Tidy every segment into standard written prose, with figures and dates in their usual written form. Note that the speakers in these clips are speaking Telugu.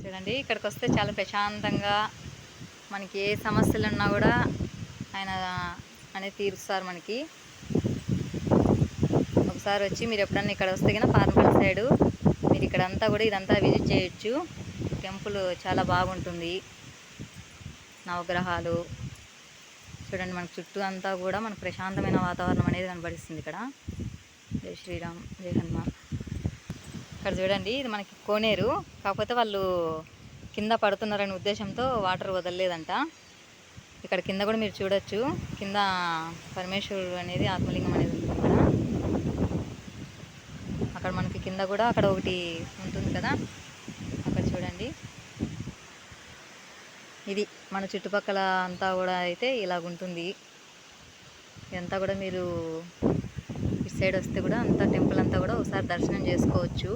చూడండి, ఇక్కడికి వస్తే చాలా ప్రశాంతంగా మనకి ఏ సమస్యలు ఉన్నా కూడా ఆయన అనేది తీరుస్తారు మనకి. ఒకసారి వచ్చి మీరు ఎప్పుడన్నా ఇక్కడ వస్తే కన్నా పార్నపల్లి సైడు మీరు ఇక్కడంతా కూడా ఇదంతా విజిట్ చేయొచ్చు. టెంపుల్ చాలా బాగుంటుంది. నవగ్రహాలు చూడండి, మనకు చుట్టూ అంతా కూడా మనకు ప్రశాంతమైన వాతావరణం అనేది కనబడిస్తుంది ఇక్కడ. జై శ్రీరామ్, జై హనుమాన్. ఇక్కడ చూడండి, ఇది మనకి కోనేరు, కాకపోతే వాళ్ళు కింద పడుతున్నారనే ఉద్దేశంతో వాటర్ వదలలేదంట. ఇక్కడ కింద కూడా మీరు చూడొచ్చు, కింద పరమేశ్వరుడు అనేది ఆత్మలింగం అనేది ఉంటుంది ఇక్కడ. అక్కడ మనకి కింద కూడా అక్కడ ఒకటి ఉంటుంది కదా, అక్కడ చూడండి. ఇది మన చుట్టుపక్కల అంతా కూడా అయితే ఇలాగుంటుంది. ఇదంతా కూడా మీరు ఇటు సైడ్ వస్తే కూడా అంతా టెంపుల్ అంతా కూడా ఒకసారి దర్శనం చేసుకోవచ్చు.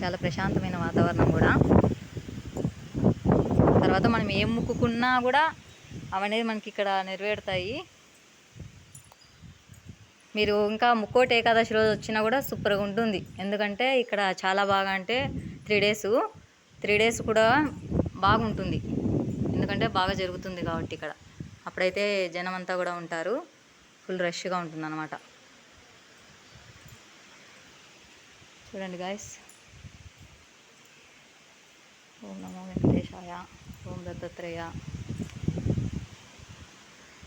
చాలా ప్రశాంతమైన వాతావరణం కూడా. తర్వాత మనం ఏం ముక్కుకున్నా కూడా అవనేది మనకి ఇక్కడ నెరవేరుతాయి. మీరు ఇంకా ముక్కోటి ఏకాదశి రోజు వచ్చినా కూడా సూపర్గా ఉంటుంది. ఎందుకంటే ఇక్కడ చాలా బాగా అంటే 3 డేస్ కూడా బాగుంటుంది. ఎందుకంటే బాగా జరుగుతుంది కాబట్టి ఇక్కడ. అప్పుడైతే జనం అంతా కూడా ఉంటారు, ఫుల్ రష్గా ఉంటుంది అన్నమాట. చూడండి గాయస్. ఓం నమో వెంకటేశాయ, ఓం దత్తాత్రేయ.